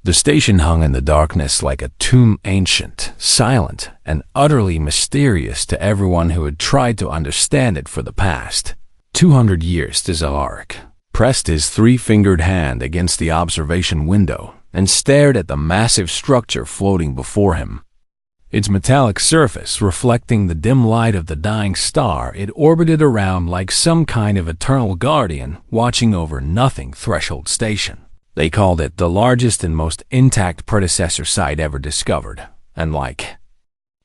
The station hung in the darkness like a tomb, ancient, silent, and utterly mysterious to everyone who had tried to understand it for the past 200 years. Scilark pressed his three-fingered hand against the observation window and stared at the massive structure floating before him. Its metallic surface reflecting the dim light of the dying star, it orbited around like some kind of eternal guardian watching over nothing. Threshold Station. They called it the largest and most intact predecessor site ever discovered, and like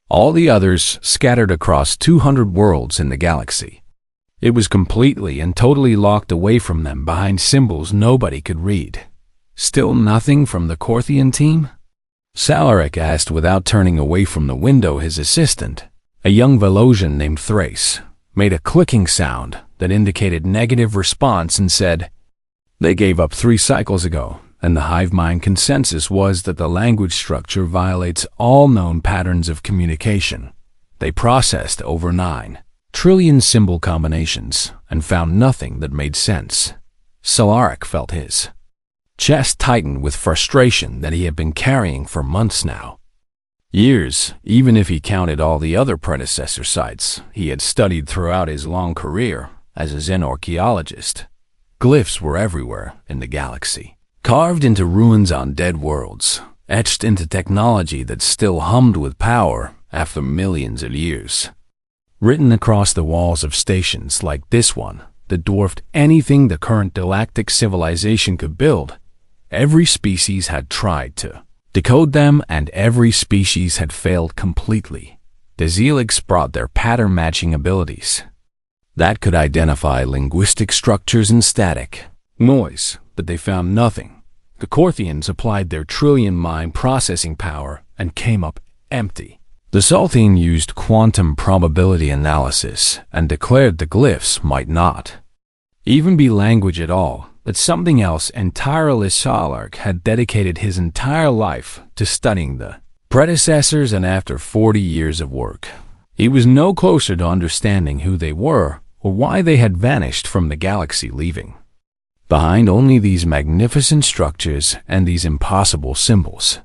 all the others scattered across 200 worlds in the galaxy, it was completely and totally locked away from them behind symbols nobody could read. Still nothing from the Corthian team? Scilark asked without turning away from the window. His assistant, a young Velosian named Thrace, made a clicking sound that indicated negative response and said, "They gave up 3 cycles ago, and the hive mind consensus was that the language structure violates all known patterns of communication. They processed over 9 trillion symbol combinations and found nothing that made sense." Scilark felt his chest tighten with frustration that he had been carrying for months now. Years, even if he counted all the other predecessor sites he had studied throughout his long career as a xenorchaeologist. Glyphs were everywhere in the galaxy, carved into ruins on dead worlds, etched into technology that still hummed with power after millions of years. Written across the walls of stations like this one that dwarfed anything the current galactic civilization could build. Every species had tried to decode them, and every species had failed completely. The Dialects brought their pattern-matching abilities that could identify linguistic structures and static noise, but they found nothing. The Corthians applied their trillion mind processing power and came up empty. The Saltine used quantum probability analysis and declared the glyphs might not even be language at all, but something else entirely. Scilark had dedicated his entire life to studying the predecessors, and after 40 years of work, he was no closer to understanding who they were or why they had vanished from the galaxy, leaving behind only these magnificent structures and these impossible symbols.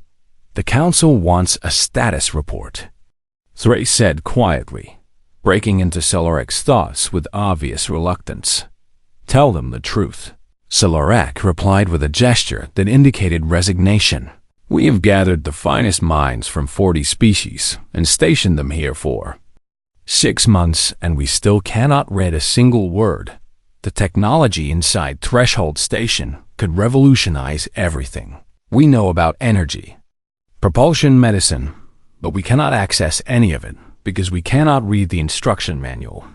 "The Council wants a status report," Thrace said quietly, breaking into Scilark's thoughts with obvious reluctance. "Tell them the truth." Scilark replied with a gesture that indicated resignation. "We have gathered the finest minds from 40 species and stationed them here for 6 months, and we still cannot read a single word. The technology inside Threshold Station could revolutionize everything we know about energy, propulsion, medicine, but we cannot access any of it because we cannot read the instruction manual."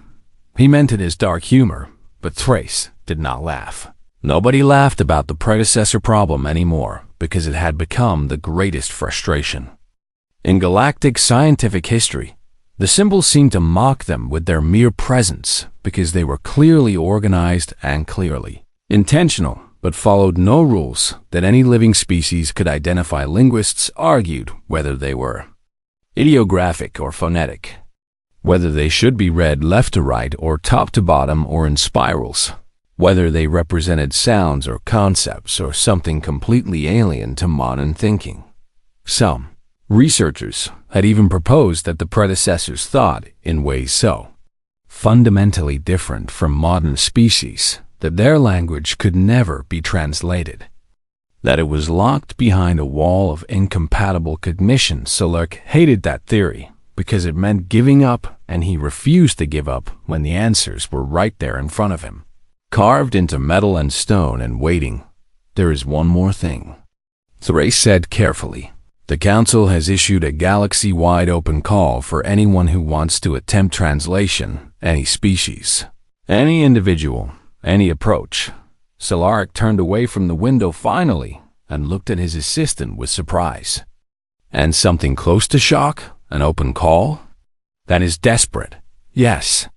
He meant it as dark humor, but Thrace did not laugh. Nobody laughed about the predecessor problem anymore because it had become the greatest frustration in galactic scientific history. The symbols seemed to mock them with their mere presence because they were clearly organized and clearly intentional, but followed no rules that any living species could identify. Linguists argued whether they were ideographic or phonetic, whether they should be read left to right or top to bottom or in spirals, whether they represented sounds or concepts or something completely alien to modern thinking. Some researchers had even proposed that the predecessors thought in ways so fundamentally different from modern species that their language could never be translated, that it was locked behind a wall of incompatible cognition. Scilark hated that theory because it meant giving up, and he refused to give up when the answers were right there in front of him, carved into metal and stone and waiting. "There is one more thing," Thrace said carefully. "The Council has issued a galaxy-wide open call for anyone who wants to attempt translation, any species, any individual, any approach." Scilark turned away from the window finally and looked at his assistant with surprise. "And something close to shock? An open call? That is desperate." "Yes,"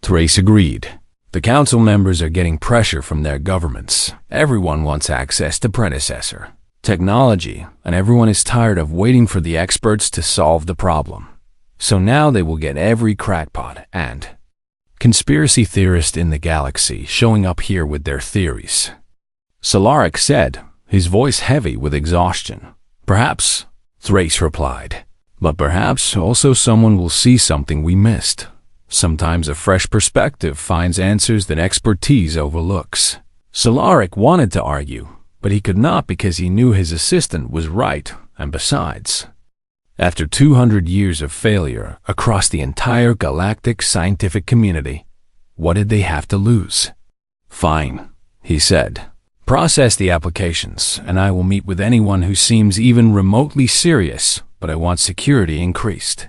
Thrace agreed. "The Council members are getting pressure from their governments. Everyone wants access to predecessor technology, and everyone is tired of waiting for the experts to solve the problem. So now they will get every crackpot and conspiracy theorist in the galaxy showing up here with their theories." Scilark said, his voice heavy with exhaustion. "Perhaps," Thrace replied, "but perhaps also someone will see something we missed. Sometimes a fresh perspective finds answers that expertise overlooks." Solaric wanted to argue, but he could not because he knew his assistant was right, and besides, after 200 years of failure across the entire galactic scientific community, what did they have to lose? "Fine," he said. "Process the applications, and I will meet with anyone who seems even remotely serious, but I want security increased.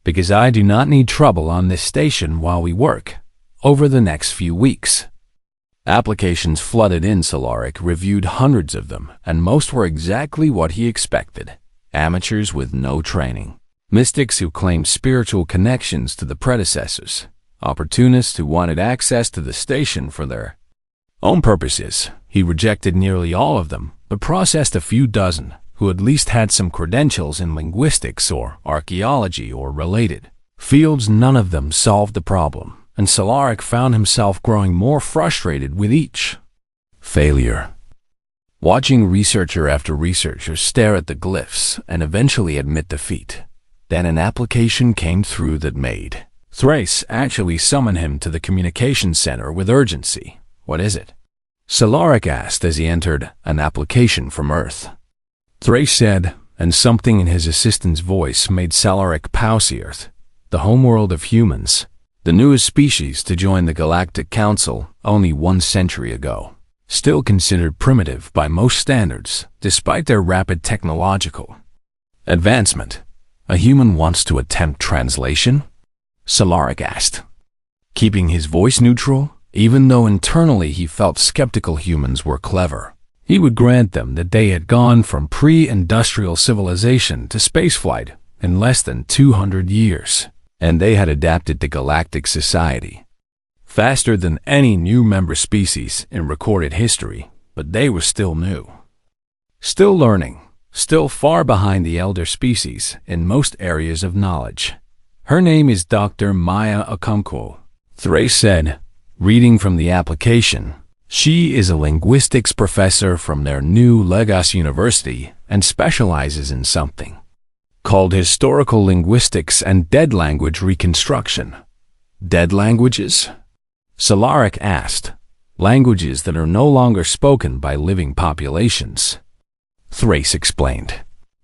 Because I do not need trouble on this station while we work, over the next few weeks." Applications flooded in. Solaric reviewed hundreds of them, and most were exactly what he expected. Amateurs with no training, mystics who claimed spiritual connections to the predecessors, opportunists who wanted access to the station for their own purposes. He rejected nearly all of them, but processed a few dozen who at least had some credentials in linguistics or archaeology or related fields. None of them solved the problem, and Solaric found himself growing more frustrated with each failure. Watching researcher after researcher stare at the glyphs and eventually admit defeat. Then an application came through that made Thrace actually summon him to the communications center with urgency. "What is it?" Solaric asked as he entered. "An application from Earth," Thrace said, and something in his assistant's voice made Solaric pause. Earth, the homeworld of humans, the newest species to join the Galactic Council only 1 century ago. Still considered primitive by most standards, despite their rapid technological advancement. "A human wants to attempt translation?" Solaric asked, keeping his voice neutral, even though internally he felt skeptical humans were clever. He would grant them that they had gone from pre-industrial civilization to spaceflight in less than 200 years, and they had adapted to galactic society faster than any new member species in recorded history, but they were still new. Still learning, still far behind the elder species in most areas of knowledge. "Her name is Dr. Maya Okonkwo," Thrace said, reading from the application. "She is a linguistics professor from their new Lagos University and specializes in something called historical linguistics and dead language reconstruction." "Dead languages?" Solaric asked. "Languages that are no longer spoken by living populations," Thrace explained.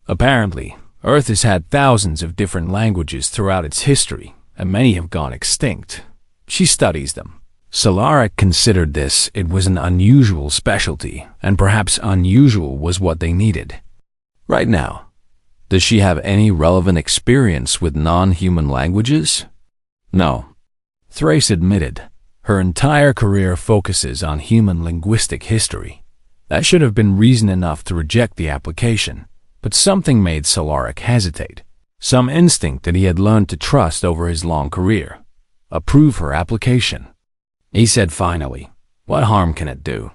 "Apparently, Earth has had thousands of different languages throughout its history, and many have gone extinct. She studies them." Solaric considered this it was an unusual specialty, and perhaps unusual was what they needed. "Right now, does she have any relevant experience with non-human languages?" "No," Thrace admitted. "Her entire career focuses on human linguistic history." That should have been reason enough to reject the application, but something made Solaric hesitate. Some instinct that he had learned to trust over his long career. "Approve her application," he said finally. "What harm can it do?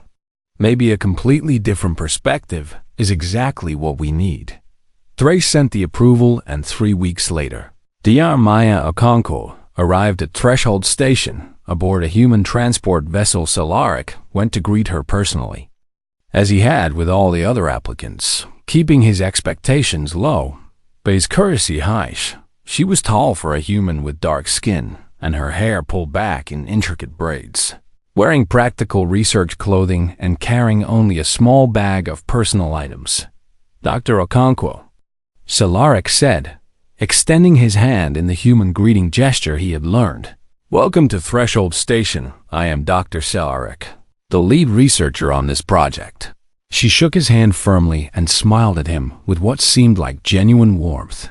Maybe a completely different perspective is exactly what we need." Thrace sent the approval, and 3 weeks later, Dr. Maya Okonkwo arrived at Threshold Station aboard a human transport vessel. Solaric went to greet her personally, as he had with all the other applicants, keeping his expectations low, but his courtesy high. She was tall for a human with dark skin, and her hair pulled back in intricate braids. Wearing practical research clothing and carrying only a small bag of personal items. "Dr. Okonkwo," Solaric said, extending his hand in the human greeting gesture he had learned. "Welcome to Threshold Station. I am Dr. Solaric, the lead researcher on this project." She shook his hand firmly and smiled at him with what seemed like genuine warmth.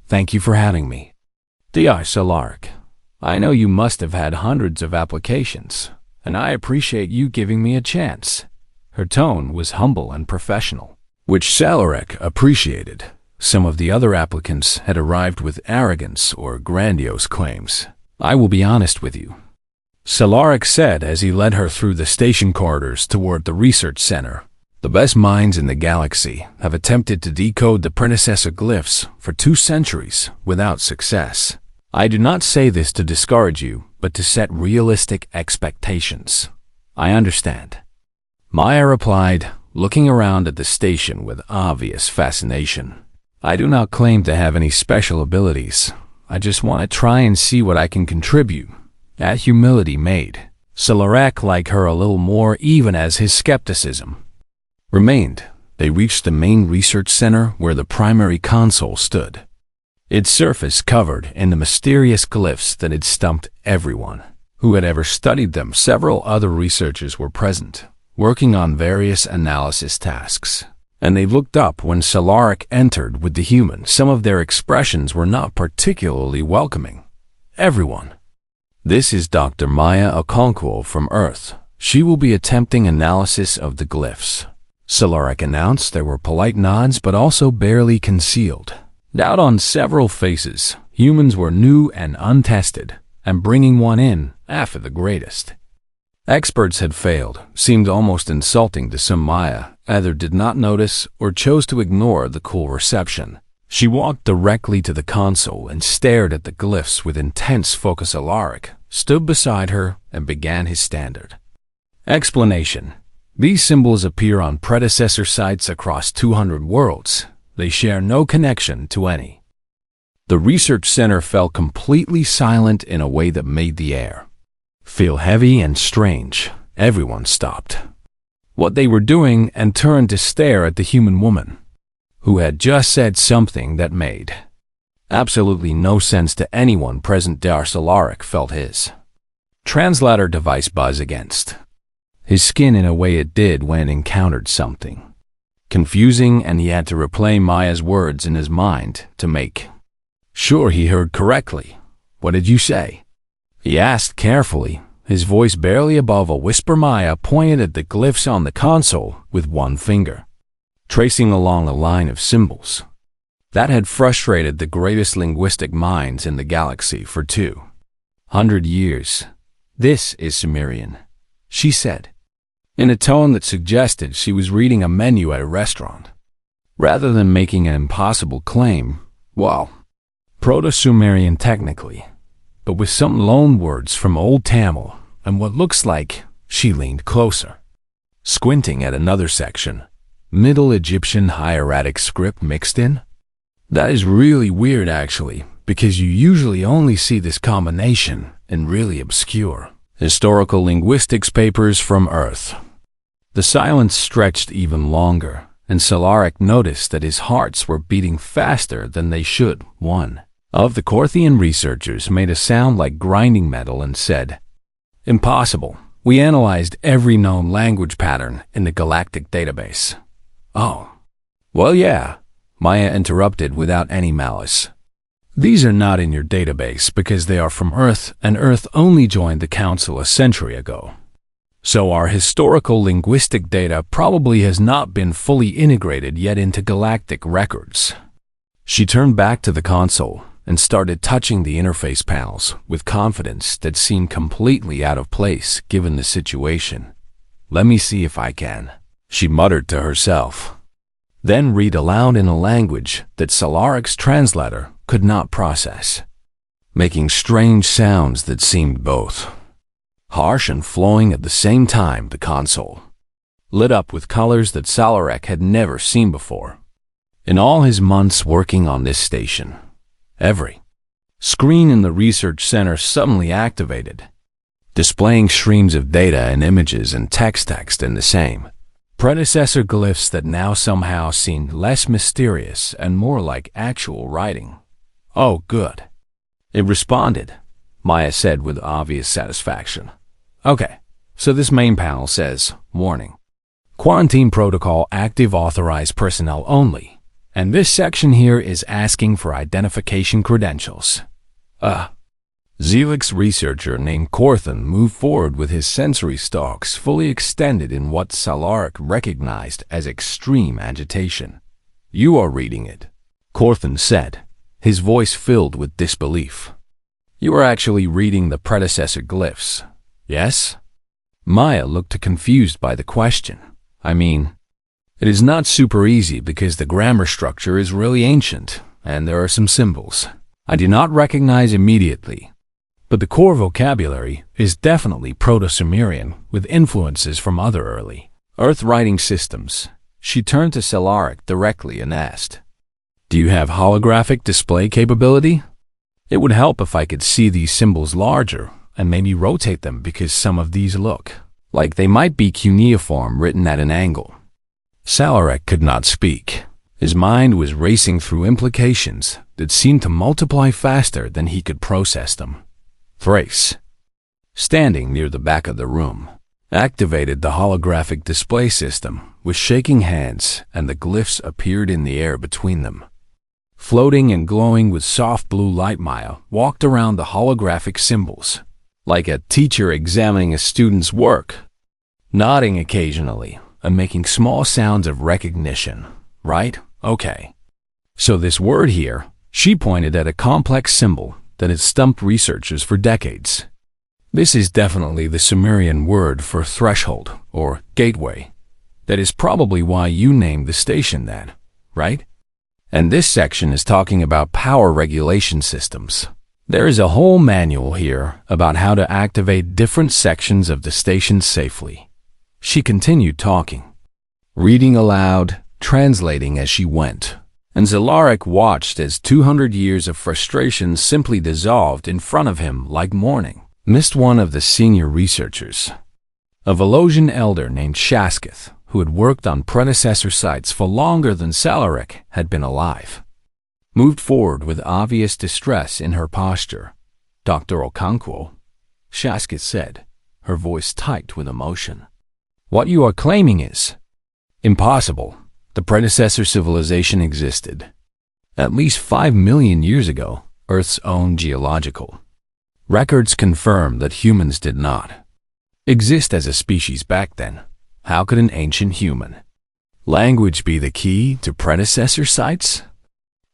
"Thank you for having me." "Dr. Solaric, I know you must have had hundreds of applications, and I appreciate you giving me a chance." Her tone was humble and professional, which Solaric appreciated. Some of the other applicants had arrived with arrogance or grandiose claims. "I will be honest with you," Solaric said as he led her through the station corridors toward the research center. "The best minds in the galaxy have attempted to decode the predecessor glyphs for 2 centuries without success. I do not say this to discourage you, but to set realistic expectations." "I understand," Maya replied, looking around at the station with obvious fascination. "I do not claim to have any special abilities. I just want to try and see what I can contribute." That humility made Solarak like her a little more, even as his skepticism remained. They reached the main research center where the primary console stood, its surface covered in the mysterious glyphs that had stumped everyone who had ever studied them. Several other researchers were present, working on various analysis tasks, and they looked up when Solarak entered with the human. Some of their expressions were not particularly welcoming. "Everyone, this is Dr. Maya Okonkwo from Earth. She will be attempting analysis of the glyphs," Solarak announced. There were polite nods, but also barely concealed doubt on several faces. Humans were new and untested, and bringing one in after the greatest experts had failed seemed almost insulting to some. Maya either did not notice or chose to ignore the cool reception. She walked directly to the console and stared at the glyphs with intense focus. Solarak stood beside her and began his standard explanation. "These symbols appear on predecessor sites across 200 worlds. They share no connection to any." The research center fell completely silent in a way that made the air feel heavy and strange. Everyone stopped what they were doing and turned to stare at the human woman, who had just said something that made absolutely no sense to anyone present. Solarak felt his translator device buzz against his skin in a way it did when it encountered something confusing, and he had to replay Maya's words in his mind to make sure he heard correctly. "What did you say?" he asked carefully, his voice barely above a whisper. Maya pointed at the glyphs on the console with one finger, tracing along a line of symbols that had frustrated the greatest linguistic minds in the galaxy for 200 years. "This is Sumerian," she said, in a tone that suggested she was reading a menu at a restaurant. Rather than making an impossible claim, well, Proto-Sumerian technically, but with some loan words from Old Tamil and what looks like. She leaned closer, squinting at another section. Middle Egyptian hieratic script mixed in? "That is really weird actually, because you usually only see this combination in really obscure historical linguistics papers from Earth." The silence stretched even longer, and Solarak noticed that his hearts were beating faster than they should. One of the Korthian researchers made a sound like grinding metal and said, "Impossible. We analyzed every known language pattern in the Galactic database." "Oh. Well, yeah," Maya interrupted without any malice. "These are not in your database because they are from Earth, and Earth only joined the Council a century ago. So our historical linguistic data probably has not been fully integrated yet into galactic records." She turned back to the console and started touching the interface panels with confidence that seemed completely out of place given the situation. "Let me see if I can," she muttered to herself, then read aloud in a language that Solarak's translator could not process, making strange sounds that seemed both harsh and flowing at the same time. The console lit up with colors that Solarak had never seen before. In all his months working on this station, every screen in the research center suddenly activated, displaying streams of data and images and text in the same predecessor glyphs that now somehow seemed less mysterious and more like actual writing. "Oh, good," it responded, Maya said with obvious satisfaction. "Okay, so this main panel says, warning, quarantine protocol active, authorized personnel only. And this section here is asking for identification credentials." Zelix's researcher named Korthan moved forward with his sensory stalks fully extended in what Solarak recognized as extreme agitation. "You are reading it," Korthan said, his voice filled with disbelief. "You are actually reading the predecessor glyphs, yes?" Maya looked confused by the question. "I mean, it is not super easy because the grammar structure is really ancient, and there are some symbols I do not recognize immediately. But the core vocabulary is definitely Proto-Sumerian with influences from other early Earth writing systems. She turned to Celaric directly and asked, "Do you have holographic display capability? It would help if I could see these symbols larger and maybe rotate them because some of these look like they might be cuneiform written at an angle." Celaric could not speak. His mind was racing through implications that seemed to multiply faster than he could process them. Thrace, standing near the back of the room, activated the holographic display system with shaking hands, and the glyphs appeared in the air between them. Floating and glowing with soft blue light, Maya walked around the holographic symbols, like a teacher examining a student's work, nodding occasionally and making small sounds of recognition. Right? Okay. So this word here, she pointed at a complex symbol that had stumped researchers for decades. This is definitely the Sumerian word for threshold or gateway. That is probably why you named the station that, right? And this section is talking about power regulation systems. There is a whole manual here about how to activate different sections of the station safely. She continued talking, reading aloud, translating as she went, and Celaric watched as 200 years of frustration simply dissolved in front of him like morning. Missed one of the senior researchers, a Velosian elder named Shasketh, who had worked on predecessor sites for longer than Celaric had been alive, moved forward with obvious distress in her posture. "Dr. Okonkwo," Shasketh said, her voice tight with emotion. "What you are claiming is impossible. The predecessor civilization existed at least 5 million years ago, Earth's own geological records confirm that humans did not exist as a species back then. How could an ancient human language be the key to predecessor sites?"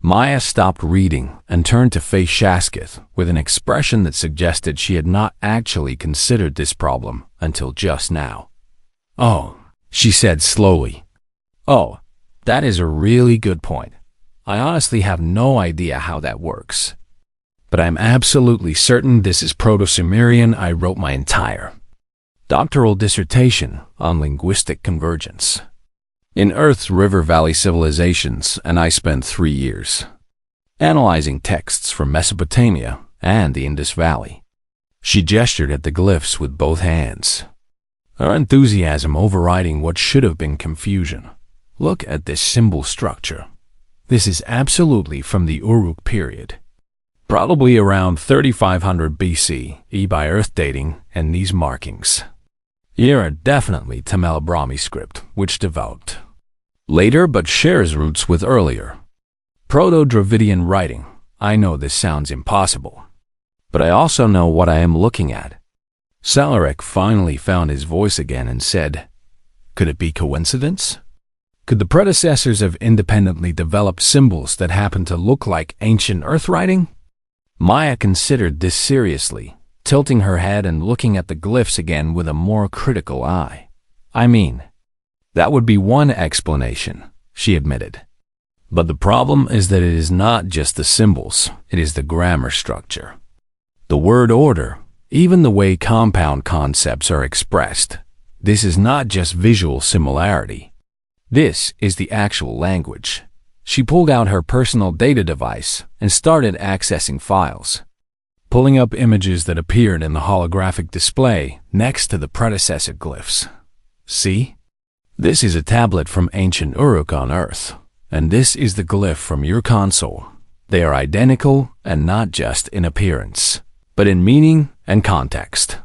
Maya stopped reading and turned to face Shasketh with an expression that suggested she had not actually considered this problem until just now. "Oh," she said slowly. "Oh, that is a really good point. I honestly have no idea how that works. But I'm absolutely certain this is Proto-Sumerian. I wrote my entire doctoral dissertation on linguistic convergence in Earth's River Valley civilizations, and I spent 3 years analyzing texts from Mesopotamia and the Indus Valley." She gestured at the glyphs with both hands, her enthusiasm overriding what should have been confusion. "Look at this symbol structure. This is absolutely from the Uruk period, probably around 3500 BCE by Earth dating, and these markings here are definitely Tamil Brahmi script, which developed later but shares roots with earlier Proto-Dravidian writing. I know this sounds impossible, but I also know what I am looking at." Celaric finally found his voice again and said, "Could it be coincidence? Could the predecessors have independently developed symbols that happen to look like ancient Earth writing?" Maya considered this seriously, tilting her head and looking at the glyphs again with a more critical eye. "I mean, that would be one explanation," she admitted. "But the problem is that it is not just the symbols, it is the grammar structure, the word order, even the way compound concepts are expressed. This is not just visual similarity. This is the actual language." She pulled out her personal data device and started accessing files, pulling up images that appeared in the holographic display next to the predecessor glyphs. "See? This is a tablet from ancient Uruk on Earth, and this is the glyph from your console. They are identical, and not just in appearance, but in meaning and context."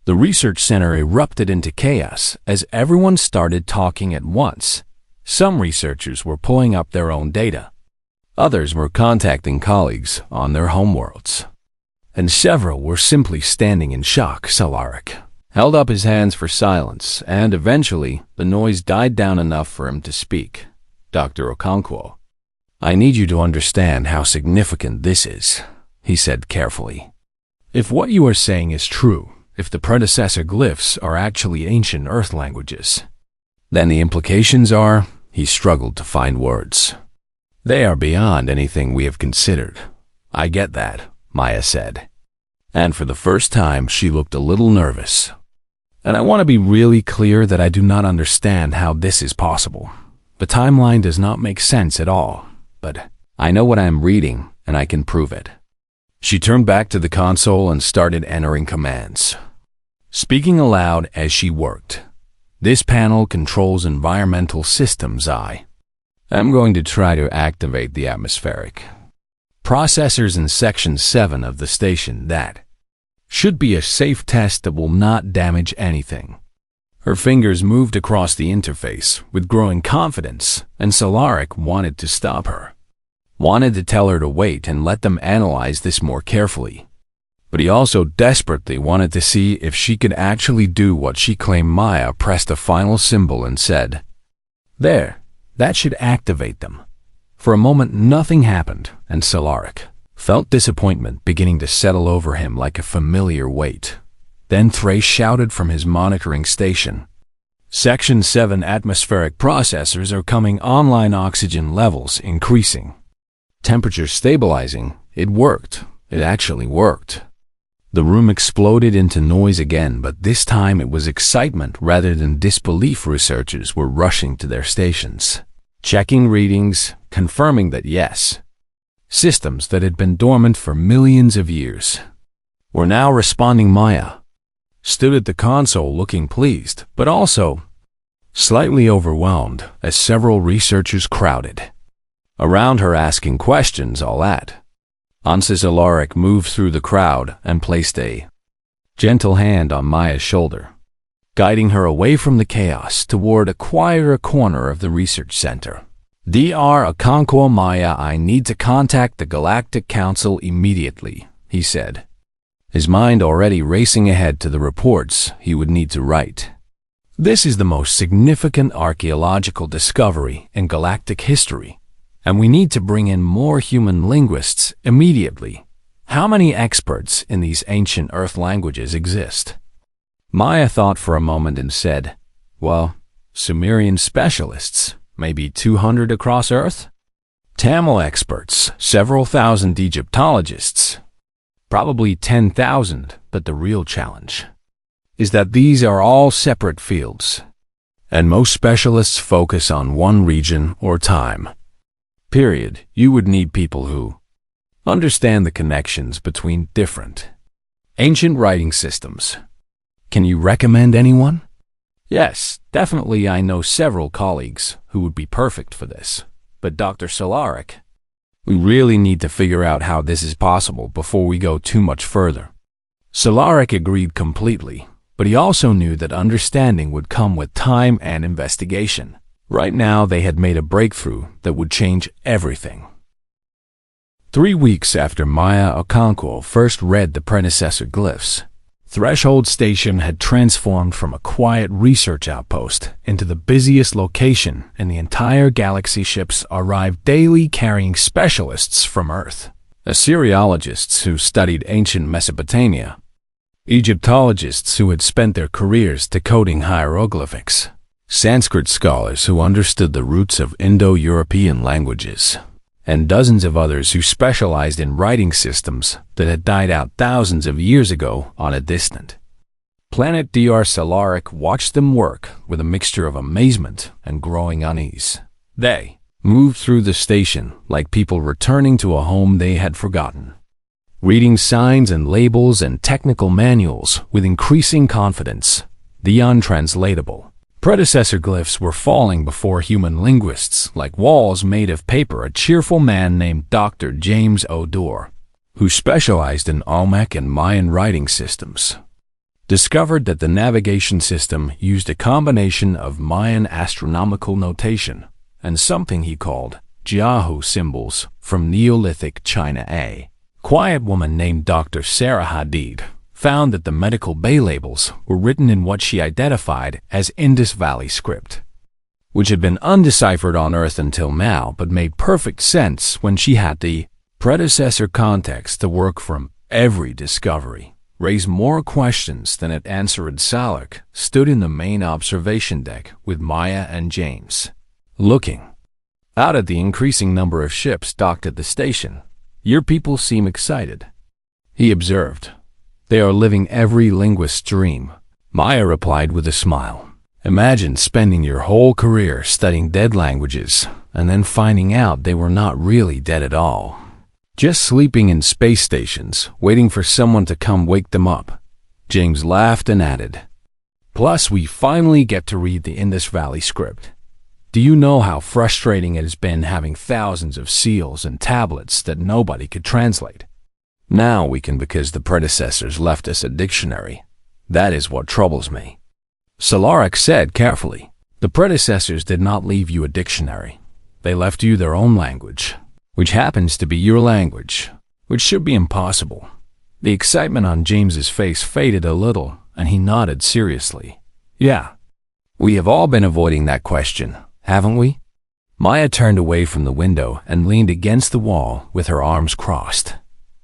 The research center erupted into chaos as everyone started talking at once. Some researchers were pulling up their own data. Others were contacting colleagues on their homeworlds. And several were simply standing in shock. Celaric held up his hands for silence, and eventually the noise died down enough for him to speak. "Dr. Okonkwo, I need you to understand how significant this is," he said carefully. "If what you are saying is true, if the predecessor glyphs are actually ancient Earth languages, then the implications are," he struggled to find words, "they are beyond anything we have considered." "I get that," Maya said. And for the first time, she looked a little nervous. And I want to be really clear that I do not understand how this is possible. The timeline does not make sense at all, but I know what I am reading and I can prove it. She turned back to the console and started entering commands, speaking aloud as she worked. This panel controls environmental systems. I'm going to try to activate the atmospheric processors in Section 7 of the station. That should be a safe test that will not damage anything. Her fingers moved across the interface with growing confidence, and Solaric wanted to stop her. Wanted to tell her to wait and let them analyze this more carefully. But he also desperately wanted to see if she could actually do what she claimed. Maya pressed a final symbol and said, "There, that should activate them." For a moment nothing happened, and Solaric felt disappointment beginning to settle over him like a familiar weight. Then Thrace shouted from his monitoring station, "Section 7 atmospheric processors are coming online, oxygen levels increasing. Temperature stabilizing." It worked. It actually worked. The room exploded into noise again, but this time it was excitement rather than disbelief. Researchers were rushing to their stations, checking readings, confirming that yes, systems that had been dormant for millions of years were now responding. Maya stood at the console looking pleased, but also slightly overwhelmed as several researchers crowded around her asking questions. All at once, Solaric moved through the crowd and placed a gentle hand on Maya's shoulder, guiding her away from the chaos toward a quieter corner of the research center. "Dr. Okonkwo, Maya, I need to contact the Galactic Council immediately," he said, his mind already racing ahead to the reports he would need to write. "This is the most significant archaeological discovery in galactic history, and we need to bring in more human linguists immediately. How many experts in these ancient Earth languages exist?" Maya thought for a moment and said, "Well, Sumerian specialists, maybe 200 across Earth. Tamil experts, several thousand. Egyptologists, probably 10,000, but the real challenge is that these are all separate fields, and most specialists focus on one region or time. Period. You would need people who understand the connections between different ancient writing systems. Can you recommend anyone?" "Yes, definitely. I know several colleagues who would be perfect for this. But Dr. Solaric, we really need to figure out how this is possible before we go too much further." Solaric agreed completely, but he also knew that understanding would come with time and investigation. Right now, they had made a breakthrough that would change everything. 3 weeks after Maya Okonkwo first read the predecessor glyphs, Threshold Station had transformed from a quiet research outpost into the busiest location in the entire galaxy. Ships arrived daily carrying specialists from Earth, Assyriologists who studied ancient Mesopotamia, Egyptologists who had spent their careers decoding hieroglyphics, Sanskrit scholars who understood the roots of Indo-European languages, and dozens of others who specialized in writing systems that had died out thousands of years ago on a distant planet. Dr. Solaric watched them work with a mixture of amazement and growing unease. They moved through the station like people returning to a home they had forgotten, reading signs and labels and technical manuals with increasing confidence. The untranslatable predecessor glyphs were falling before human linguists like walls made of paper. A cheerful man named Dr. James O'Dore, who specialized in Olmec and Mayan writing systems, discovered that the navigation system used a combination of Mayan astronomical notation and something he called Jiahu symbols from Neolithic China. A quiet woman named Dr. Sarah Hadid found that the medical bay labels were written in what she identified as Indus Valley script, which had been undeciphered on Earth until now but made perfect sense when she had the predecessor context. The work from every discovery raised more questions than it answered. Solaric stood in the main observation deck with Maya and James, looking out at the increasing number of ships docked at the station. "Your people seem excited," he observed. "They are living every linguist's dream. Maya replied with a smile. Imagine spending your whole career studying dead languages and then finding out they were not really dead at all. Just sleeping in space stations, waiting for someone to come wake them up. James laughed and added, "Plus, we finally get to read the Indus Valley script. Do you know how frustrating it has been having thousands of seals and tablets that nobody could translate? Now we can because the predecessors left us a dictionary. That is what troubles me." Solaric said carefully, "The predecessors did not leave you a dictionary. They left you their own language, which happens to be your language, which should be impossible." The excitement on James's face faded a little, and he nodded seriously. "Yeah, we have all been avoiding that question, haven't we?" Maya turned away from the window and leaned against the wall with her arms crossed.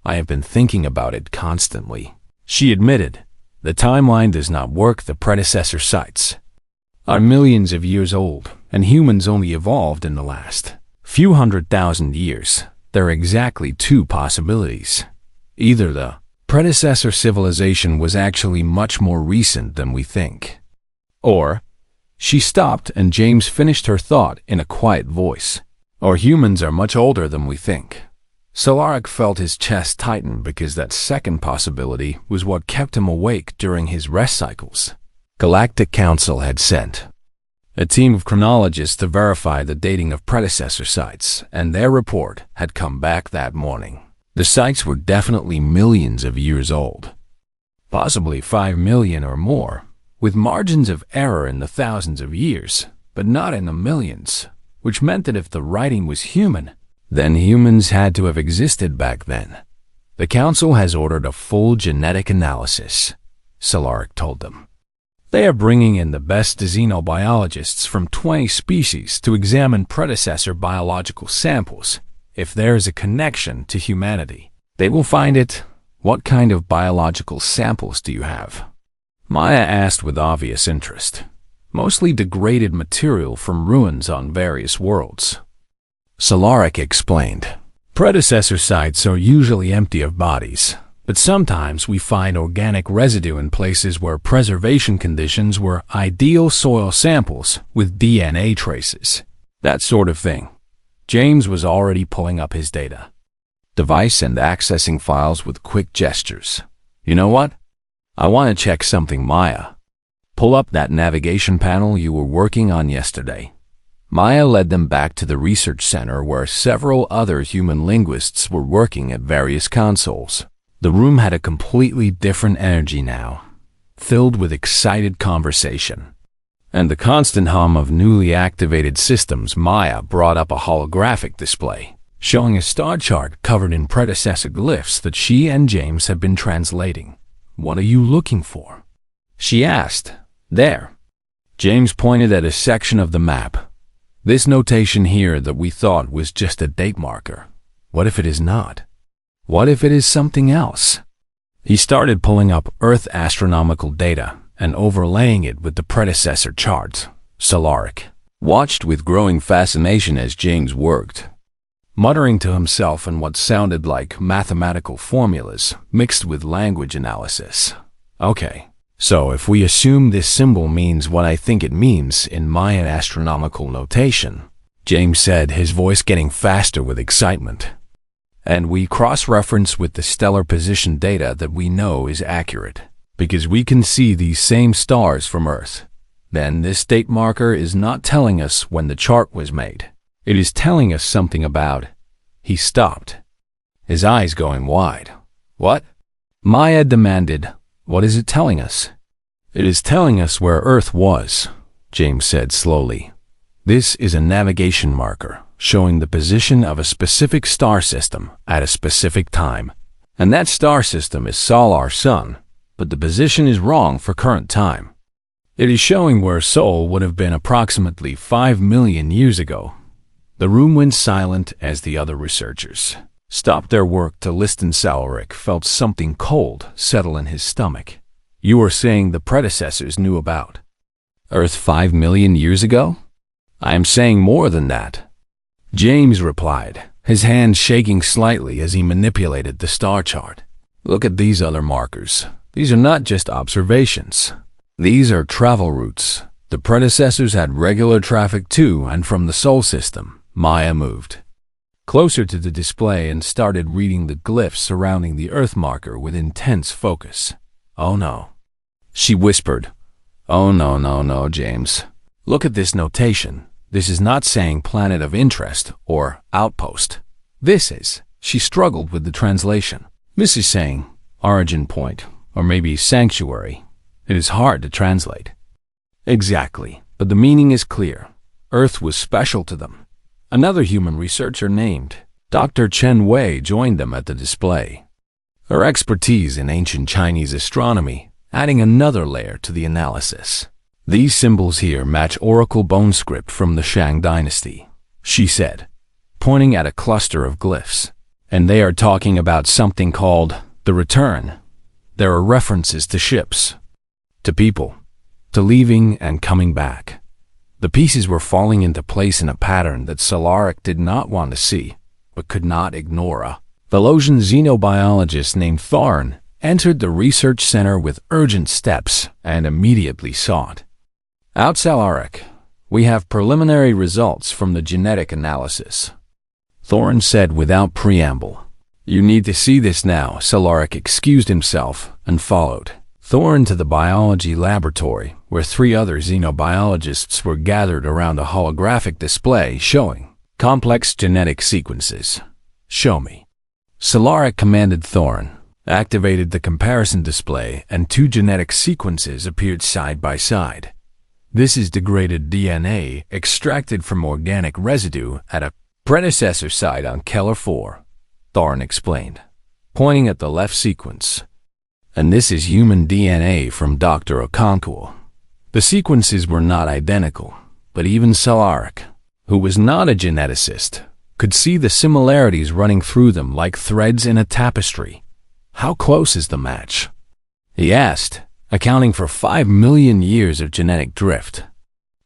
"I have been thinking about it constantly," she admitted. "The timeline does not work. The predecessor sites are millions of years old, and humans only evolved in the last few 100,000 years. There are exactly two possibilities. Either the predecessor civilization was actually much more recent than we think, or—" She stopped and James finished her thought in a quiet voice, "or humans are much older than we think." Solaric felt his chest tighten because that second possibility was what kept him awake during his rest cycles. Galactic Council had sent a team of chronologists to verify the dating of predecessor sites, and their report had come back that morning. The sites were definitely millions of years old, possibly 5 million or more, with margins of error in the thousands of years, but not in the millions, which meant that if the writing was human, then humans had to have existed back then. "The Council has ordered a full genetic analysis," Solaric told them. "They are bringing in the best xenobiologists from 20 species to examine predecessor biological samples. If there is a connection to humanity, they will find it." "What kind of biological samples do you have?" Maya asked with obvious interest. "Mostly degraded material from ruins on various worlds," Solaric explained. "Predecessor sites are usually empty of bodies, but sometimes we find organic residue in places where preservation conditions were ideal, soil samples with DNA traces. That sort of thing." James was already pulling up his data device and accessing files with quick gestures. "You know what? I want to check something, Maya. Pull up that navigation panel you were working on yesterday." Maya led them back to the research center where several other human linguists were working at various consoles. The room had a completely different energy now, filled with excited conversation and the constant hum of newly activated systems. Maya brought up a holographic display, showing a star chart covered in predecessor glyphs that she and James had been translating. "What are you looking for?" she asked. "There." James pointed at a section of the map. "This notation here that we thought was just a date marker. What if it is not? What if it is something else?" He started pulling up Earth astronomical data and overlaying it with the predecessor charts. Solaric watched with growing fascination as James worked, muttering to himself in what sounded like mathematical formulas mixed with language analysis. "Okay, so if we assume this symbol means what I think it means in Mayan astronomical notation," James said, his voice getting faster with excitement, "and we cross-reference with the stellar position data that we know is accurate, because we can see these same stars from Earth, then this date marker is not telling us when the chart was made. It is telling us something about—" He stopped, his eyes going wide. "What?" Maya demanded. "What is it telling us?" "It is telling us where Earth was," James said slowly. "This is a navigation marker showing the position of a specific star system at a specific time. And that star system is Sol, our sun, but the position is wrong for current time. It is showing where Sol would have been approximately 5 million years ago." The room went silent as the other researchers stopped their work to listen. Solaric felt something cold settle in his stomach. "You are saying the predecessors knew about Earth 5 million years ago?" "I am saying more than that," James replied, his hand shaking slightly as he manipulated the star chart. "Look at these other markers. These are not just observations. These are travel routes. The predecessors had regular traffic to and from the Sol system. Maya moved closer to the display and started reading the glyphs surrounding the Earth marker with intense focus. "Oh no," she whispered. "Oh no, James. Look at this notation. This is not saying planet of interest or outpost. This is," she struggled with the translation. "This is saying origin point, or maybe sanctuary. It is hard to translate." "Exactly, but the meaning is clear. Earth was special to them." Another human researcher named Dr. Chen Wei joined them at the display, her expertise in ancient Chinese astronomy adding another layer to the analysis. "These symbols here match Oracle bone script from the Shang dynasty," she said, pointing at a cluster of glyphs. "And they are talking about something called the return. There are references to ships, to people, to leaving and coming back." The pieces were falling into place in a pattern that Solaric did not want to see, but could not ignore. A Velosian xenobiologist named Thorn entered the research center with urgent steps and immediately sought out Solaric. "We have preliminary results from the genetic analysis," Thorn said without preamble. "You need to see this now." Solaric excused himself and followed Thorn to the biology laboratory, where 3 other xenobiologists were gathered around a holographic display showing complex genetic sequences. "Show me." Solaric commanded Thorn, activated the comparison display, and 2 genetic sequences appeared side by side. "This is degraded DNA extracted from organic residue at a predecessor site on Keller 4, Thorn explained, pointing at the left sequence. "And this is human DNA from Dr. Okonkwo." The sequences were not identical, but even Solaric, who was not a geneticist, could see the similarities running through them like threads in a tapestry. "How close is the match?" he asked, accounting for 5 million years of genetic drift,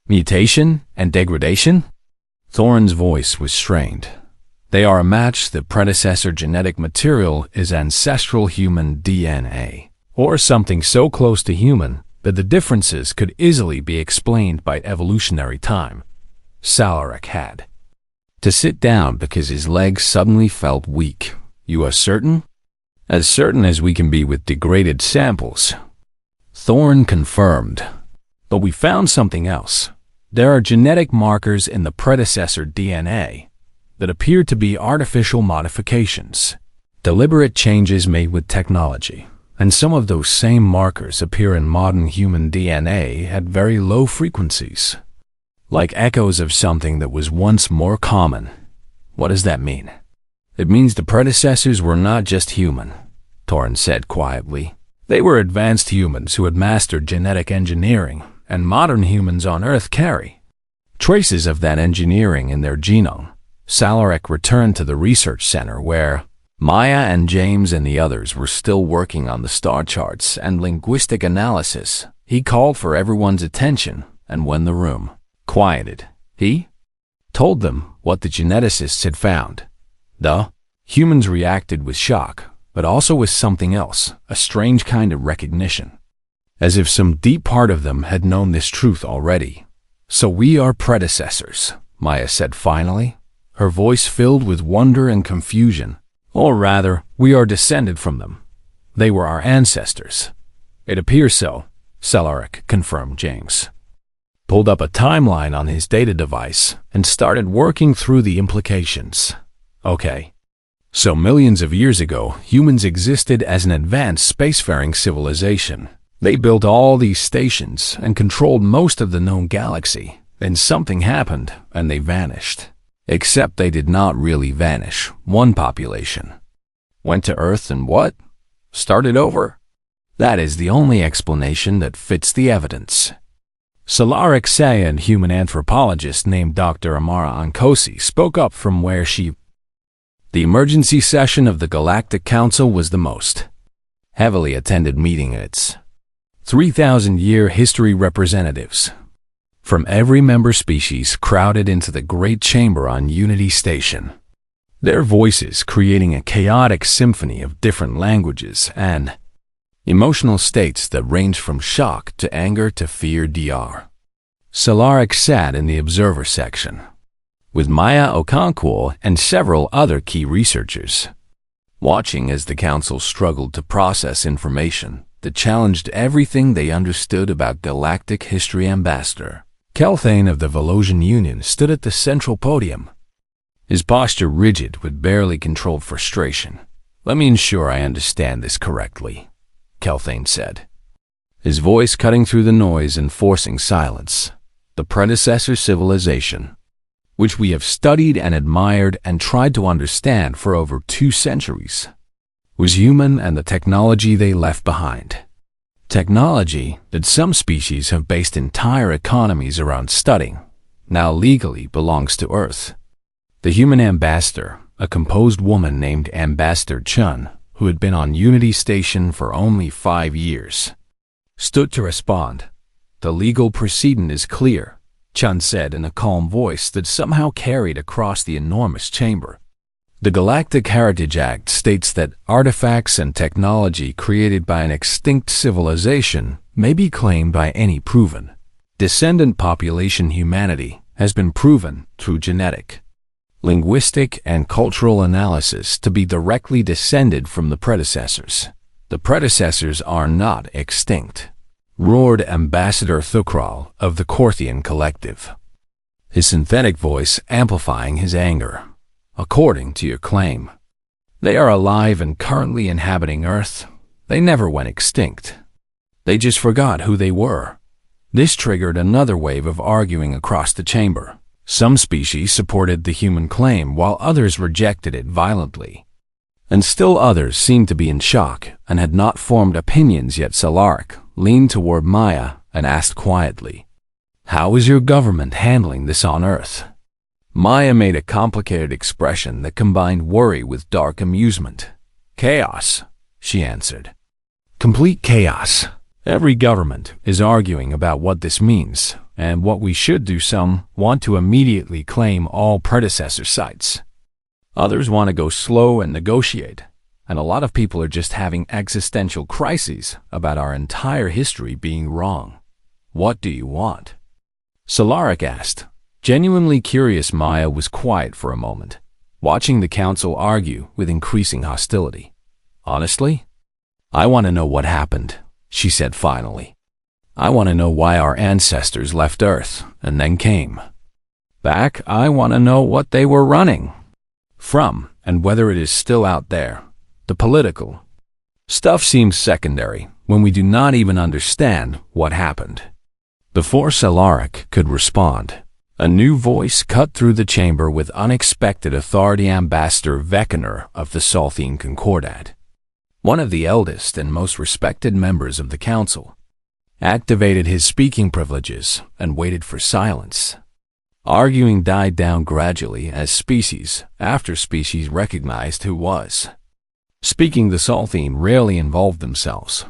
mutation, and degradation. Thorn's voice was strained. "They are a match. The predecessor genetic material is ancestral human DNA, or something so close to human that the differences could easily be explained by evolutionary time." Solaric had to sit down because his legs suddenly felt weak. "You are certain?" "As certain as we can be with degraded samples," Thorn confirmed. "But we found something else. There are genetic markers in the predecessor DNA that appear to be artificial modifications, deliberate changes made with technology. And some of those same markers appear in modern human DNA at very low frequencies, like echoes of something that was once more common." "What does that mean?" "It means the predecessors were not just human," Thorn said quietly. "They were advanced humans who had mastered genetic engineering, and modern humans on Earth carry traces of that engineering in their genome." Solaric returned to the research center where Maya and James and the others were still working on the star charts and linguistic analysis. He called for everyone's attention, and when the room quieted, he told them what the geneticists had found. The humans reacted with shock, but also with something else, a strange kind of recognition, as if some deep part of them had known this truth already. "So we are predecessors," Maya said finally, her voice filled with wonder and confusion. "Or rather, we are descended from them. They were our ancestors." "It appears so," Solaric confirmed. James pulled up a timeline on his data device and started working through the implications. "Okay. So millions of years ago, humans existed as an advanced spacefaring civilization. They built all these stations and controlled most of the known galaxy. Then something happened and they vanished. Except they did not really vanish. One population went to Earth and what? Started over? That is the only explanation that fits the evidence." Solaric Saiyan human anthropologist named Dr. Amara Ankosi spoke up from where she The emergency session of the Galactic Council was the most heavily attended meeting in its 3,000-year history. Representatives from every member species crowded into the great chamber on Unity Station, their voices creating a chaotic symphony of different languages and Emotional states that range from shock to anger to fear. Dr. Solaric sat in the observer section, with Maya Okonkwo and several other key researchers, watching as the council struggled to process information that challenged everything they understood about Galactic History. Ambassador Kelthane of the Velosian Union stood at the central podium, his posture rigid with barely controlled frustration. "Let me ensure I understand this correctly," Kelthane said, his voice cutting through the noise and forcing silence. "The predecessor civilization, which we have studied and admired and tried to understand for over 2 centuries, was human and the technology they left behind. Technology that some species have based entire economies around studying, now legally belongs to Earth." The human ambassador, a composed woman named Ambassador Chun, who had been on Unity Station for only 5 years, stood to respond. "The legal precedent is clear," Chun said in a calm voice that somehow carried across the enormous chamber. "The Galactic Heritage Act states that artifacts and technology created by an extinct civilization may be claimed by any proven descendant population. Humanity has been proven through genetic, linguistic, and cultural analysis to be directly descended from the predecessors. The predecessors are not extinct," roared Ambassador Thukral of the Korthian Collective, his synthetic voice amplifying his anger. "According to your claim, they are alive and currently inhabiting Earth. They never went extinct. They just forgot who they were." This triggered another wave of arguing across the chamber. Some species supported the human claim while others rejected it violently, and still others seemed to be in shock and had not formed opinions yet. Solaric leaned toward Maya and asked quietly, "How is your government handling this on Earth?" Maya made a complicated expression that combined worry with dark amusement. "Chaos," she answered. "Complete chaos. Every government is arguing about what this means and what we should do. Some want to immediately claim all predecessor sites. Others want to go slow and negotiate. And a lot of people are just having existential crises about our entire history being wrong. What do you want?" Solaric asked. Genuinely curious, Maya was quiet for a moment, watching the council argue with increasing hostility. "Honestly, I want to know what happened," she said finally. "I want to know why our ancestors left Earth and then came back. I want to know what they were running from and whether it is still out there. The political stuff seems secondary when we do not even understand what happened." Before Solaric could respond, a new voice cut through the chamber with unexpected authority. Ambassador Veckener of the Salthine Concordat, one of the eldest and most respected members of the council, activated his speaking privileges and waited for silence. Arguing died down gradually as species after species recognized who was speaking. The Salthine rarely involved themselves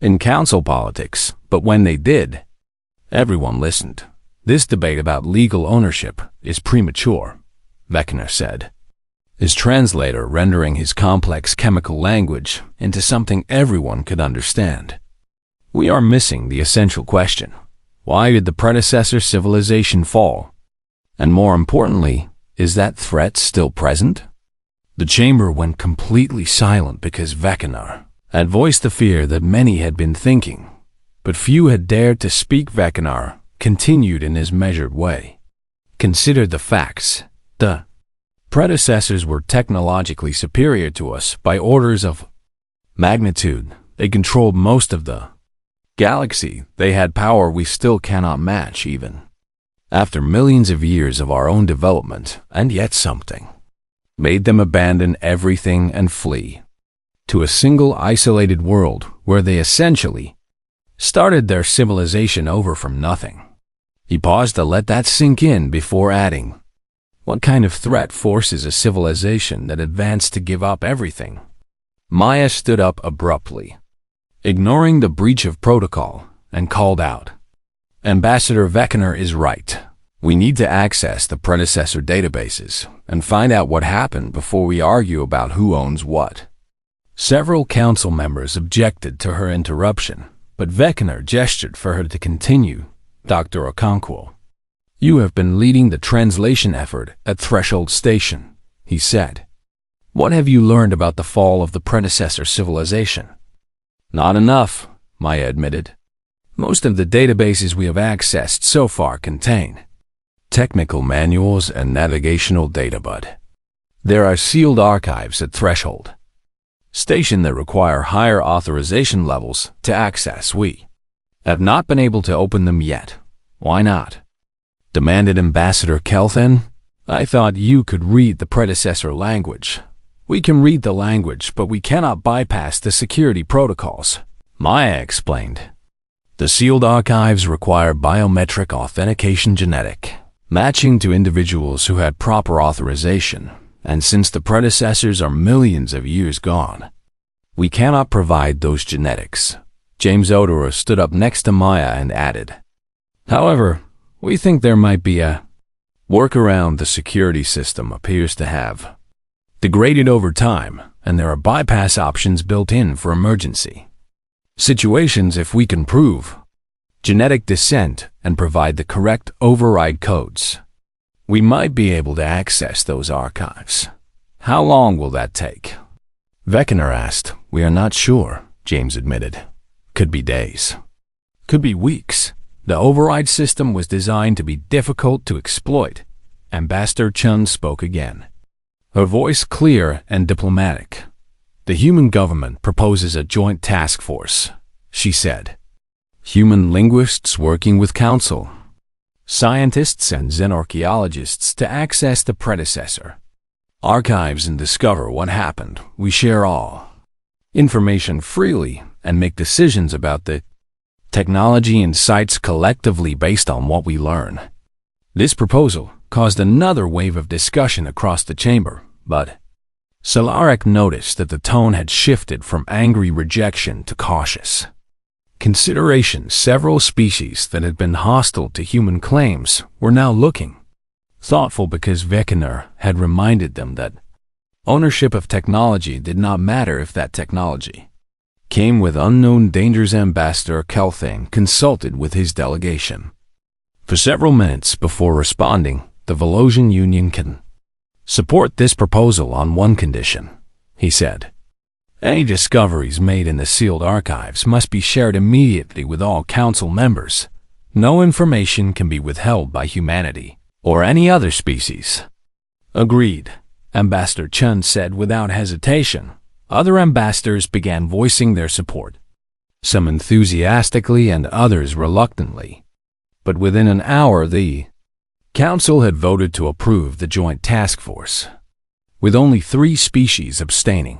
in council politics, but when they did, everyone listened. "This debate about legal ownership is premature," Veckener said, his translator rendering his complex chemical language into something everyone could understand. "We are missing the essential question. Why did the predecessor civilization fall? And more importantly, is that threat still present?" The chamber went completely silent because Veckener had voiced the fear that many had been thinking, but few had dared to speak. Veckener continued in his measured way. "Consider the facts. The predecessors were technologically superior to us by orders of magnitude. They controlled most of the galaxy. They had power we still cannot match even after millions of years of our own development, and yet something made them abandon everything and flee to a single isolated world where they essentially started their civilization over from nothing." He paused to let that sink in before adding, "What kind of threat forces a civilization that advanced to give up everything?" Maya stood up abruptly, ignoring the breach of protocol, and called out, "Ambassador Veckener is right. We need to access the predecessor databases and find out what happened before we argue about who owns what." Several council members objected to her interruption, but Vecchiner gestured for her to continue. Dr. Okonkwo, you have been leading the translation effort at Threshold Station, he said. What have you learned about the fall of the predecessor civilization? Not enough, Maya admitted. Most of the databases we have accessed so far contain technical manuals and navigational data, but there are sealed archives at Threshold Station that require higher authorization levels to access. We have not been able to open them yet. Why not? Demanded Ambassador Kelthen. I thought you could read the predecessor language. We can read the language, but we cannot bypass the security protocols, Maya explained. The sealed archives require biometric authentication, genetic matching to individuals who had proper authorization, and since the predecessors are millions of years gone, we cannot provide those genetics. James Odora stood up next to Maya and added, however, we think there might be a workaround. The security system appears to have degraded over time, and there are bypass options built in for emergency situations. If we can prove genetic descent and provide the correct override codes, we might be able to access those archives. How long will that take? Vecchiner asked. We are not sure, James admitted. Could be days. Could be weeks. The override system was designed to be difficult to exploit. Ambassador Chun spoke again, her voice clear and diplomatic. The human government proposes a joint task force, she said. Human linguists working with council, scientists and xenarchaeologists to access the predecessor archives and discover what happened. We share all information freely and make decisions about the technology and sites collectively based on what we learn. This proposal caused another wave of discussion across the chamber, but Solarek noticed that the tone had shifted from angry rejection to cautious consideration. Several species that had been hostile to human claims were now looking thoughtful because Vecchiner had reminded them that ownership of technology did not matter if that technology came with unknown dangers. Ambassador Kelthane consulted with his delegation for several minutes before responding. The Velosian Union can support this proposal on one condition, he said. Any discoveries made in the sealed archives must be shared immediately with all council members. No information can be withheld by humanity or any other species. Agreed, Ambassador Chun said without hesitation. Other ambassadors began voicing their support, some enthusiastically and others reluctantly. But within an hour, the council had voted to approve the joint task force, with only 3 species abstaining,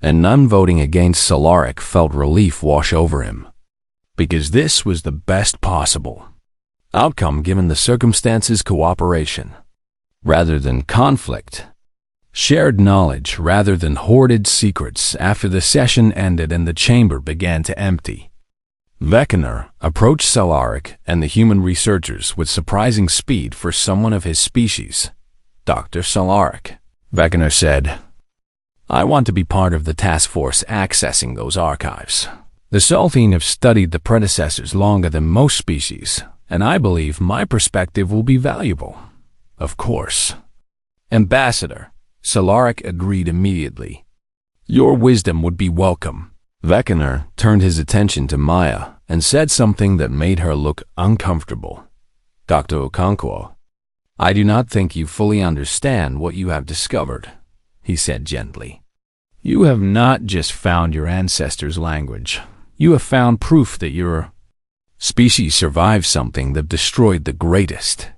and none voting against. Solarek felt relief wash over him, because this was the best possible outcome given the circumstances. Cooperation rather than conflict, shared knowledge rather than hoarded secrets. After the session ended and the chamber began to empty, Vecchiner approached Solarek and the human researchers with surprising speed for someone of his species. Dr. Solarek, Vecchiner said, I want to be part of the task force accessing those archives. The Sulthine have studied the predecessors longer than most species, and I believe my perspective will be valuable. Of course. Ambassador, Solarek agreed immediately. Your wisdom would be welcome. Vecchiner turned his attention to Maya and said something that made her look uncomfortable. Dr. Okonkwo, I do not think you fully understand what you have discovered, he said gently. You have not just found your ancestors' language. You have found proof that your species survived something that destroyed the greatest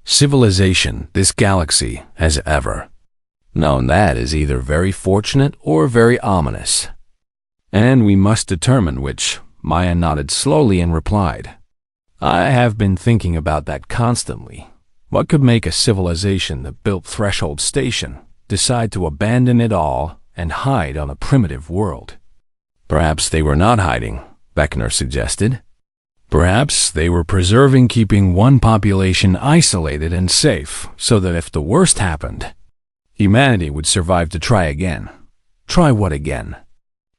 civilization this galaxy has ever known. That is either very fortunate or very ominous. And we must determine which. Maya nodded slowly and replied, I have been thinking about that constantly. What could make a civilization that built Threshold Station decide to abandon it all and hide on a primitive world? Perhaps they were not hiding, Vecchiner suggested. Perhaps they were preserving, keeping one population isolated and safe so that if the worst happened, humanity would survive to try again. Try what again?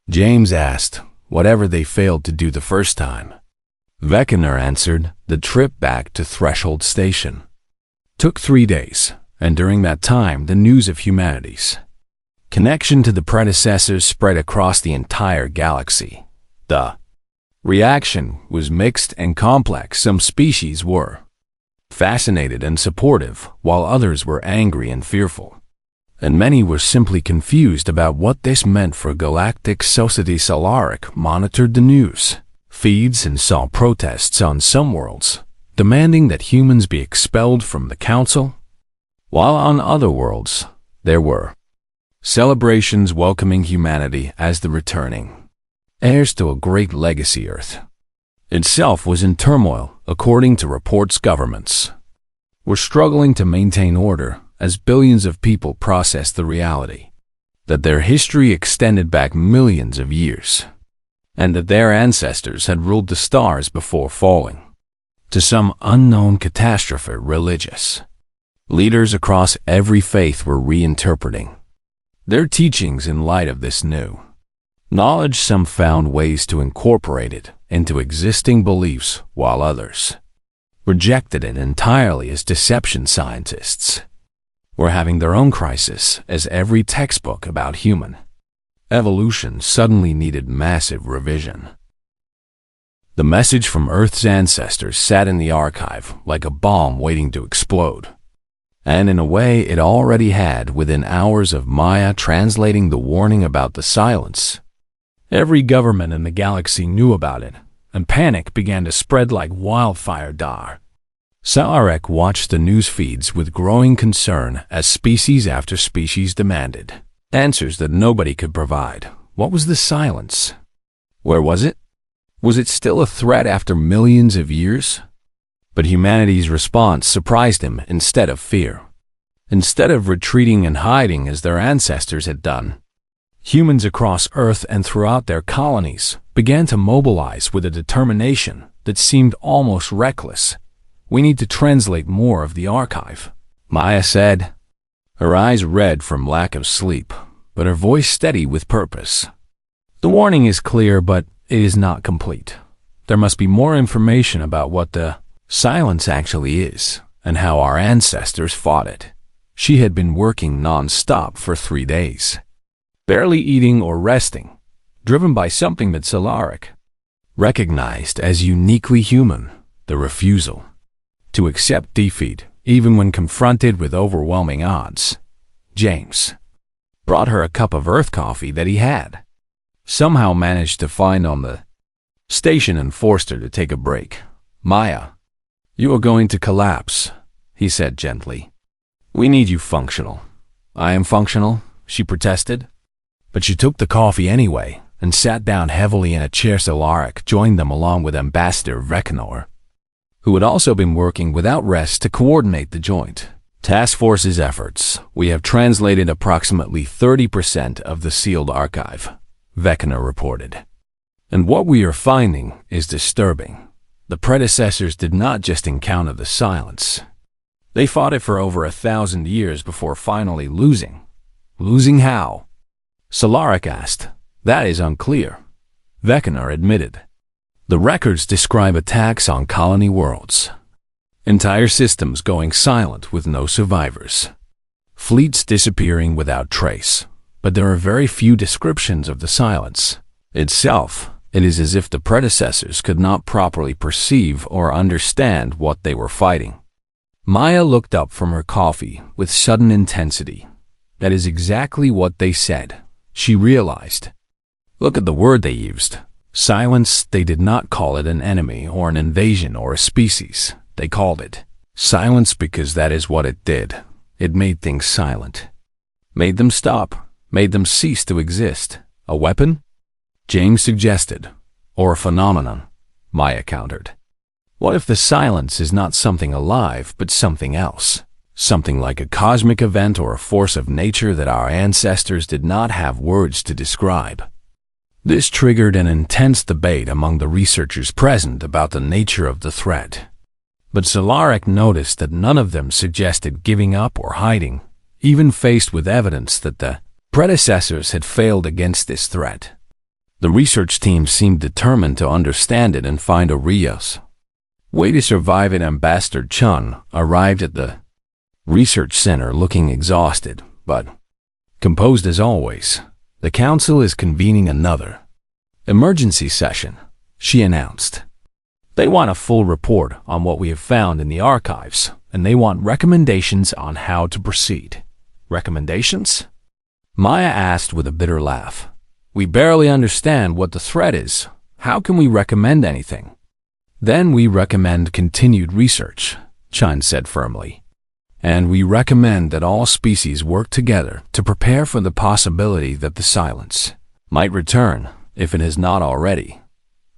James asked, whatever they failed to do the first time. Veckener answered, the trip back to Threshold Station. Took 3 days, and during that time the news of humanity's connection to the predecessors spread across the entire galaxy. The reaction was mixed and complex. Some species were fascinated and supportive, while others were angry and fearful. And many were simply confused about what this meant for Galactic Society. Solaric monitored the news feeds and saw protests on some worlds, demanding that humans be expelled from the Council, while on other worlds there were celebrations welcoming humanity as the returning heirs to a great legacy. Earth itself was in turmoil, according to reports. Governments were struggling to maintain order as billions of people processed the reality that their history extended back millions of years, and that their ancestors had ruled the stars before falling to some unknown catastrophe. Religious leaders across every faith were reinterpreting their teachings in light of this new knowledge. Some found ways to incorporate it into existing beliefs, while others rejected it entirely as deception. Scientists were having their own crisis, as every textbook about human evolution suddenly needed massive revision. The message from Earth's ancestors sat in the archive like a bomb waiting to explode. And in a way it already had. Within hours of Maya translating the warning about the silence, every government in the galaxy knew about it, and panic began to spread like wildfire. Solaric watched the news feeds with growing concern as species after species demanded answers that nobody could provide. What was the silence? Where was it? Was it still a threat after millions of years? But humanity's response surprised him. Instead of fear, instead of retreating and hiding as their ancestors had done, humans across Earth and throughout their colonies began to mobilize with a determination that seemed almost reckless. We need to translate more of the archive, Maya said, her eyes red from lack of sleep, but her voice steady with purpose. The warning is clear, but it is not complete. There must be more information about what the silence actually is and how our ancestors fought it. She had been working non-stop for 3 days, barely eating or resting, driven by something that Solaric recognized as uniquely human: the refusal to accept defeat, even when confronted with overwhelming odds. James brought her a cup of Earth coffee that he had somehow managed to find on the station and forced her to take a break. Maya, you are going to collapse, he said gently. We need you functional. I am functional, she protested. But she took the coffee anyway and sat down heavily in a chair. Solaric joined them along with Ambassador Veckener, who had also been working without rest to coordinate the joint task force's efforts. We have translated approximately 30% of the sealed archive, Veckener reported. And what we are finding is disturbing. The predecessors did not just encounter the silence. They fought it for over 1,000 years before finally losing. Losing how? Solaric asked. That is unclear, Veckener admitted. The records describe attacks on colony worlds, entire systems going silent with no survivors, fleets disappearing without trace. But there are very few descriptions of the silence itself. It is as if the predecessors could not properly perceive or understand what they were fighting. Maya looked up from her coffee with sudden intensity. That is exactly what they said, she realized. Look at the word they used. Silence. They did not call it an enemy or an invasion or a species. They called it silence because that is what it did. It made things silent. Made them stop. Made them cease to exist. A weapon? James suggested. Or a phenomenon, Maya countered. What if the silence is not something alive, but something else? Something like a cosmic event or a force of nature that our ancestors did not have words to describe. This triggered an intense debate among the researchers present about the nature of the threat. But Solaric noticed that none of them suggested giving up or hiding, even faced with evidence that the predecessors had failed against this threat. The research team seemed determined to understand it and find a way to survive it. Ambassador Chun arrived at the research center looking exhausted, but composed as always. The council is convening another emergency session, she announced. They want a full report on what we have found in the archives, and they want recommendations on how to proceed. Recommendations? Maya asked with a bitter laugh. We barely understand what the threat is. How can we recommend anything? Then we recommend continued research, Chun said firmly. And we recommend that all species work together to prepare for the possibility that the silence might return, if it has not already.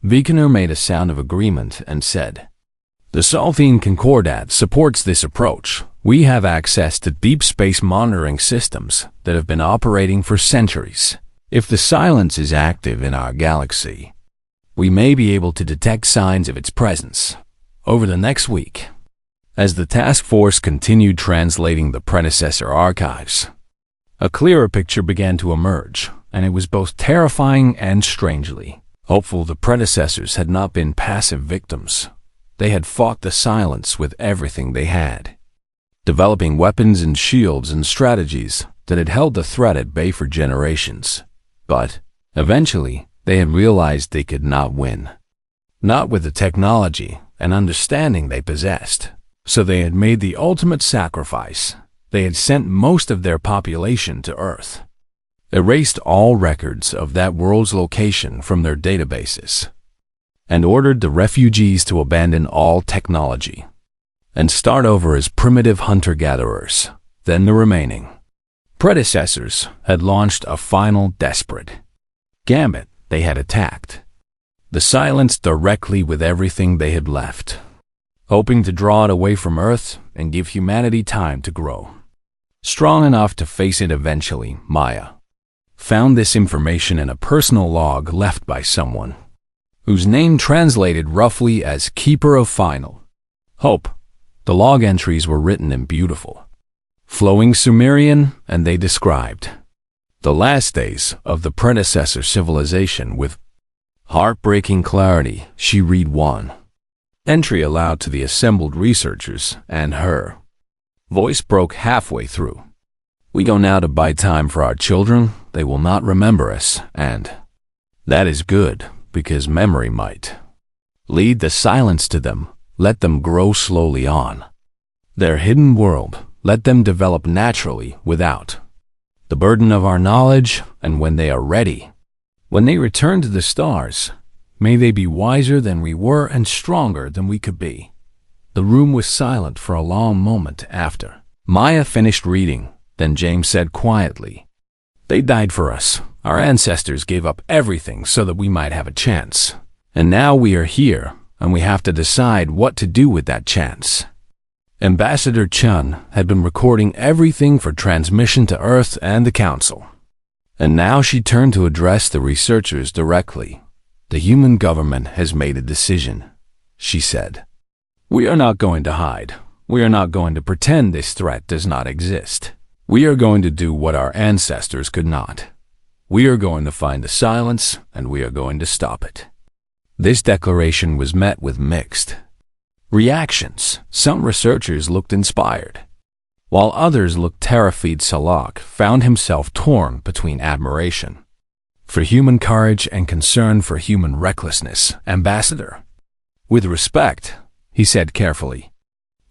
Vikaner made a sound of agreement and said, The Solphine Concordat supports this approach. We have access to deep space monitoring systems that have been operating for centuries. If the silence is active in our galaxy, we may be able to detect signs of its presence over the next week. As the task force continued translating the predecessor archives, a clearer picture began to emerge, and it was both terrifying and strangely hopeful. The predecessors had not been passive victims. They had fought the silence with everything they had, developing weapons and shields and strategies that had held the threat at bay for generations. But eventually, they had realized they could not win. Not with the technology and understanding they possessed. So they had made the ultimate sacrifice. They had sent most of their population to Earth, erased all records of that world's location from their databases, and ordered the refugees to abandon all technology and start over as primitive hunter-gatherers. Then the remaining predecessors had launched a final desperate gambit. They had attacked the silence directly with everything they had left, hoping to draw it away from Earth and give humanity time to grow strong enough to face it eventually. Maya found this information in a personal log left by someone whose name translated roughly as Keeper of Final Hope. The log entries were written in beautiful, flowing Sumerian, and they described the last days of the predecessor civilization with heartbreaking clarity. She read one entry aloud to the assembled researchers, and her voice broke halfway through. We go now to buy time for our children. They will not remember us, and that is good, because memory might lead the silence to them. Let them grow slowly on their hidden world. Let them develop naturally without the burden of our knowledge, and when they are ready, when they return to the stars, may they be wiser than we were and stronger than we could be. The room was silent for a long moment after Maya finished reading. Then James said quietly, They died for us. Our ancestors gave up everything so that we might have a chance. And now we are here, and we have to decide what to do with that chance. Ambassador Chun had been recording everything for transmission to Earth and the Council. And now she turned to address the researchers directly. The human government has made a decision, she said. We are not going to hide. We are not going to pretend this threat does not exist. We are going to do what our ancestors could not. We are going to find the silence, and we are going to stop it. This declaration was met with mixed reactions. Some researchers looked inspired, while others looked terrified. Salak found himself torn between admiration for human courage and concern for human recklessness. Ambassador, with respect, he said carefully,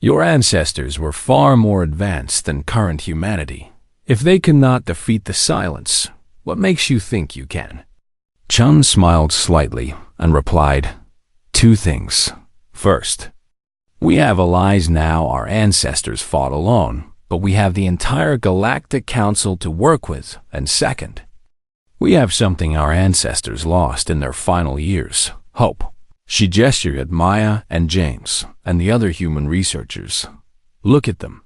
your ancestors were far more advanced than current humanity. If they cannot defeat the silence, what makes you think you can? Chun smiled slightly and replied, 2 things. First, we have allies now. Our ancestors fought alone, but we have the entire Galactic Council to work with. And second, we have something our ancestors lost in their final years, hope. She gestured at Maya and James and the other human researchers. Look at them.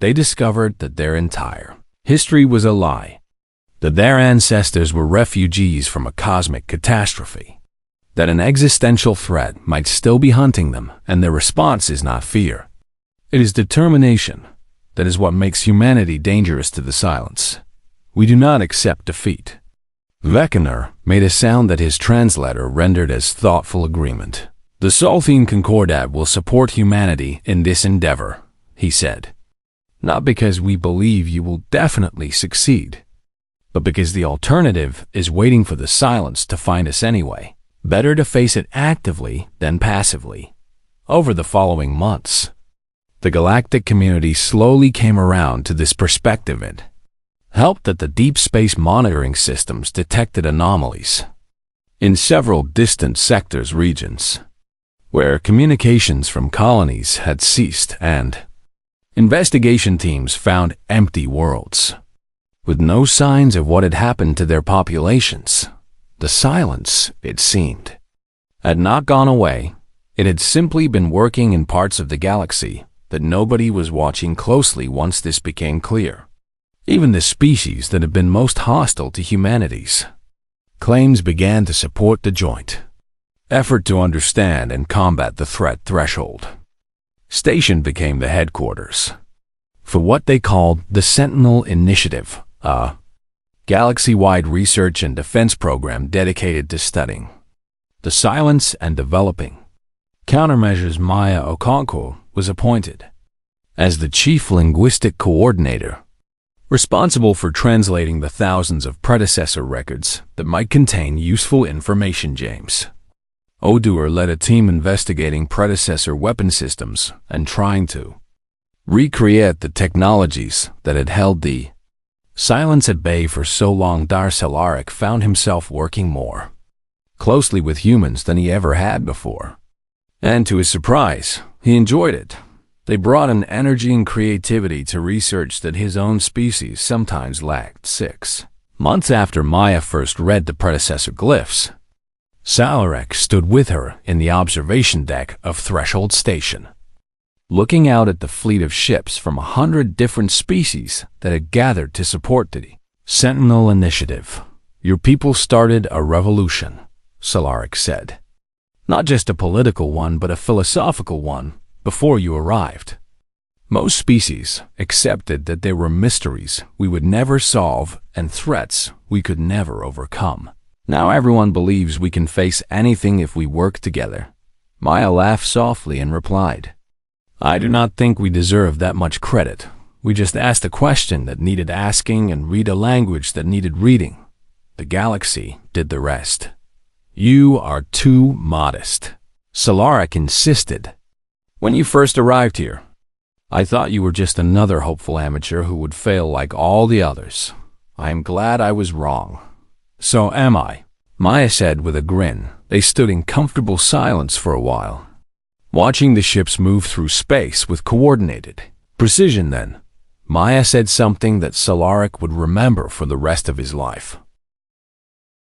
They discovered that their entire history was a lie, that their ancestors were refugees from a cosmic catastrophe, that an existential threat might still be hunting them, and their response is not fear. It is determination. That is what makes humanity dangerous to the silence. We do not accept defeat. Veckener made a sound that his translator rendered as thoughtful agreement. "The Solthine Concordat will support humanity in this endeavor," he said. "Not because we believe you will definitely succeed, but because the alternative is waiting for the silence to find us anyway. Better to face it actively than passively." Over the following months, the galactic community slowly came around to this perspective and helped that the deep space monitoring systems detected anomalies in several distant sectors regions where communications from colonies had ceased, and investigation teams found empty worlds with no signs of what had happened to their populations. The silence, it seemed, had not gone away. It had simply been working in parts of the galaxy that nobody was watching closely once this became clear. Even the species that had been most hostile to humanity's claims began to support the joint effort to understand and combat the threat threshold. Station became the headquarters for what they called the Sentinel Initiative, a galaxy-wide research and defense program dedicated to studying the silence and developing countermeasures. Maya Okonkwo was appointed as the chief linguistic coordinator, responsible for translating the thousands of predecessor records that might contain useful information. James Oduor led a team investigating predecessor weapon systems and trying to recreate the technologies that had held the silence at bay for so long. Solaric found himself working more closely with humans than he ever had before, and to his surprise, he enjoyed it. They brought an energy and creativity to research that his own species sometimes lacked. 6 months after Maya first read the predecessor glyphs, Solaric stood with her in the observation deck of Threshold Station, looking out at the fleet of ships from 100 different species that had gathered to support the Sentinel Initiative. "Your people started a revolution," Solaric said. "Not just a political one, but a philosophical one before you arrived. Most species accepted that there were mysteries we would never solve and threats we could never overcome. Now everyone believes we can face anything if we work together." Maya laughed softly and replied, "I do not think we deserve that much credit. We just asked a question that needed asking and read a language that needed reading. The galaxy did the rest." "You are too modest," Solaric insisted. "When you first arrived here, I thought you were just another hopeful amateur who would fail like all the others. I am glad I was wrong." "So am I," Maya said with a grin. They stood in comfortable silence for a while, watching the ships move through space with coordinated precision. Then Maya said something that Solaric would remember for the rest of his life.